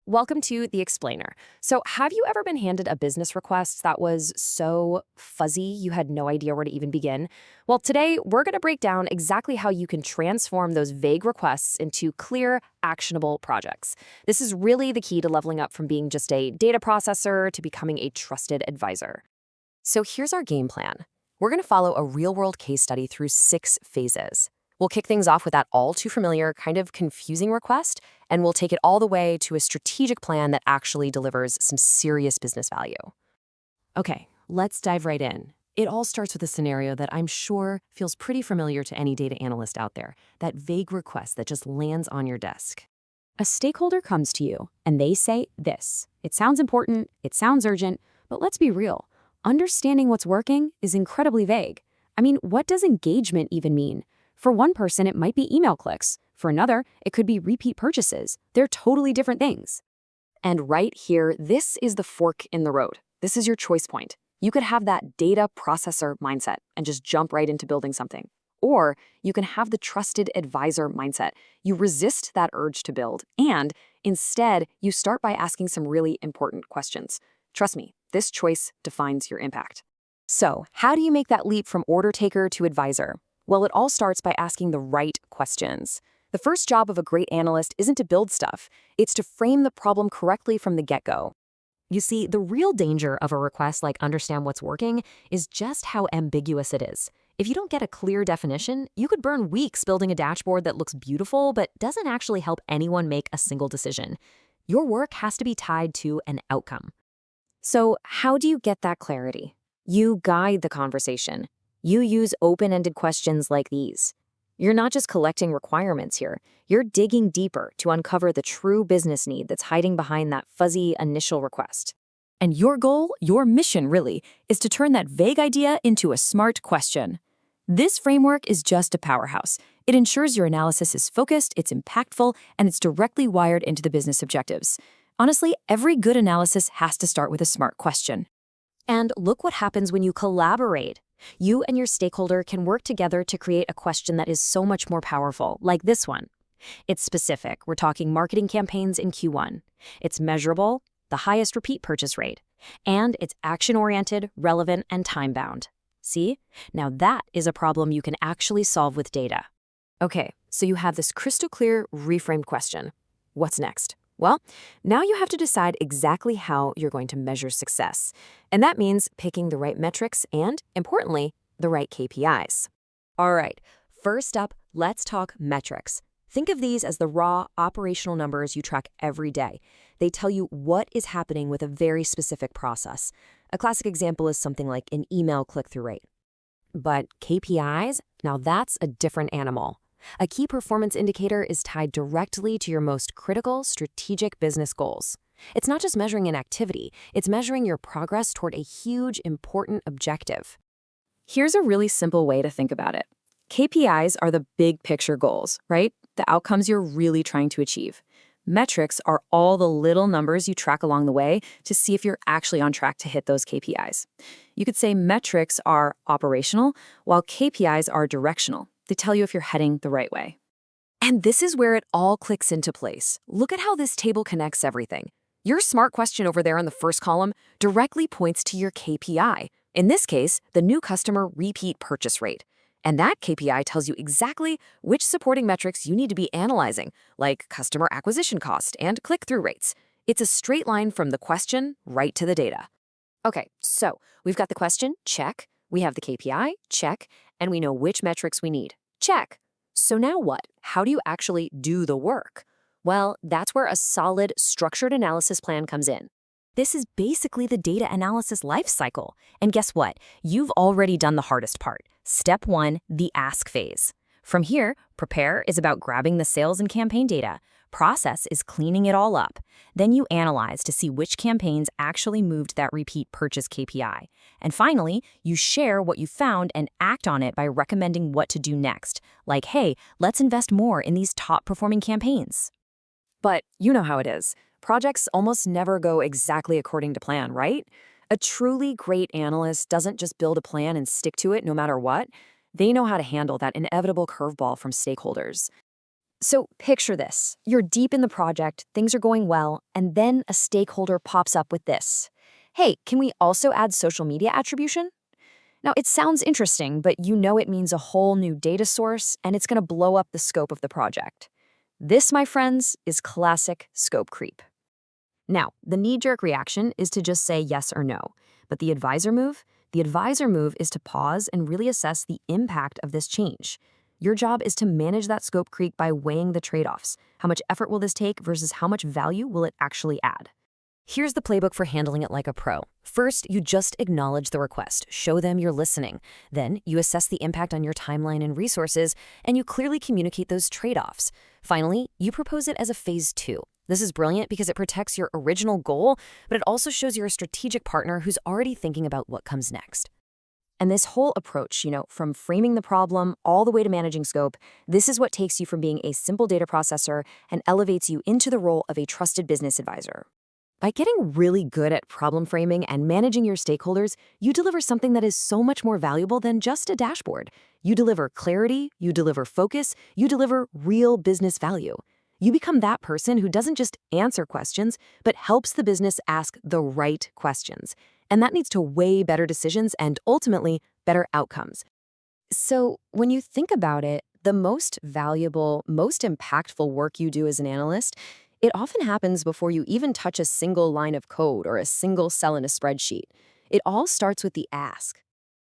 Welcome to The Explainer. So, have you ever been handed a business request that was so fuzzy you had no idea where to even begin? Well, today we're going to break down exactly how you can transform those vague requests into clear, actionable projects. This is really the key to leveling up from being just a data processor to becoming a trusted advisor. So, here's our game plan. We're going to follow a real-world case study through 6 phases. We'll kick things off with that all too familiar, kind of confusing request, and we'll take it all the way to a strategic plan that actually delivers some serious business value. Okay, let's dive right in. It all starts with a scenario that I'm sure feels pretty familiar to any data analyst out there, that vague request that just lands on your desk. A stakeholder comes to you, and they say this. It sounds important, it sounds urgent, but let's be real. Understanding what's working is incredibly vague. I mean, what does engagement even mean? For one person, it might be email clicks. For another, it could be repeat purchases. They're totally different things. And right here, this is the fork in the road. This is your choice point. You could have that data processor mindset and just jump right into building something. Or you can have the trusted advisor mindset. You resist that urge to build, and instead, you start by asking some really important questions. Trust me, this choice defines your impact. So, how do you make that leap from order taker to advisor? Well, it all starts by asking the right questions. The first job of a great analyst isn't to build stuff, it's to frame the problem correctly from the get-go. You see, the real danger of a request like understand what's working is just how ambiguous it is. If you don't get a clear definition, you could burn weeks building a dashboard that looks beautiful but doesn't actually help anyone make a single decision. Your work has to be tied to an outcome. So, how do you get that clarity? You guide the conversation. You use open-ended questions like these. You're not just collecting requirements here. You're digging deeper to uncover the true business need that's hiding behind that fuzzy initial request. And your goal, your mission really, is to turn that vague idea into a smart question. This framework is just a powerhouse. It ensures your analysis is focused, it's impactful, and it's directly wired into the business objectives. Honestly, every good analysis has to start with a smart question. And look what happens when you collaborate. You and your stakeholder can work together to create a question that is so much more powerful, like this one. It's specific. We're talking marketing campaigns in Q1. It's measurable, the highest repeat purchase rate, and it's action-oriented, relevant, and time-bound. See? Now that is a problem you can actually solve with data. Okay, so you have this crystal clear, reframed question. What's next? Well, now you have to decide exactly how you're going to measure success. And that means picking the right metrics and, importantly, the right KPIs. All right, first up, let's talk metrics. Think of these as the raw operational numbers you track every day. They tell you what is happening with a very specific process. A classic example is something like an email click-through rate. But KPIs, now that's a different animal. A key performance indicator is tied directly to your most critical strategic business goals. It's not just measuring an activity, it's measuring your progress toward a huge, important objective. Here's a really simple way to think about it. KPIs are the big picture goals, right? The outcomes you're really trying to achieve. Metrics are all the little numbers you track along the way to see if you're actually on track to hit those KPIs. You could say metrics are operational, while KPIs are directional. They tell you if you're heading the right way. And this is where it all clicks into place. Look at how this table connects everything. Your smart question over there in the first column directly points to your KPI. In this case, the new customer repeat purchase rate. And that KPI tells you exactly which supporting metrics you need to be analyzing, like customer acquisition cost and click-through rates. It's a straight line from the question right to the data. Okay, so we've got the question, check. We have the KPI, check. And we know which metrics we need. Check. So now what? How do you actually do the work? Well, that's where a solid, structured analysis plan comes in. This is basically the data analysis life cycle. And guess what? You've already done the hardest part. Step 1, the ask phase. From here, prepare is about grabbing the sales and campaign data. Process is cleaning it all up. Then you analyze to see which campaigns actually moved that repeat purchase KPI. And finally, you share what you found and act on it by recommending what to do next. Like, hey, let's invest more in these top-performing campaigns. But you know how it is. Projects almost never go exactly according to plan, right? A truly great analyst doesn't just build a plan and stick to it no matter what. They know how to handle that inevitable curveball from stakeholders. So picture this. You're deep in the project, things are going well, and then a stakeholder pops up with this. Hey, can we also add social media attribution? Now, it sounds interesting, but you know it means a whole new data source, and it's going to blow up the scope of the project. This, my friends, is classic scope creep. Now, the knee-jerk reaction is to just say yes or no. But the advisor move? The advisor move is to pause and really assess the impact of this change. Your job is to manage that scope creep by weighing the trade-offs. How much effort will this take versus how much value will it actually add? Here's the playbook for handling it like a pro. First, you just acknowledge the request, show them you're listening. Then, you assess the impact on your timeline and resources, and you clearly communicate those trade-offs. Finally, you propose it as a phase 2. This is brilliant because it protects your original goal, but it also shows you're a strategic partner who's already thinking about what comes next. And this whole approach, from framing the problem all the way to managing scope, this is what takes you from being a simple data processor and elevates you into the role of a trusted business advisor. By getting really good at problem framing and managing your stakeholders, you deliver something that is so much more valuable than just a dashboard. You deliver clarity, you deliver focus, you deliver real business value. You become that person who doesn't just answer questions, but helps the business ask the right questions. And that leads to way better decisions and ultimately better outcomes. So when you think about it, the most valuable, most impactful work you do as an analyst, it often happens before you even touch a single line of code or a single cell in a spreadsheet. It all starts with the ask.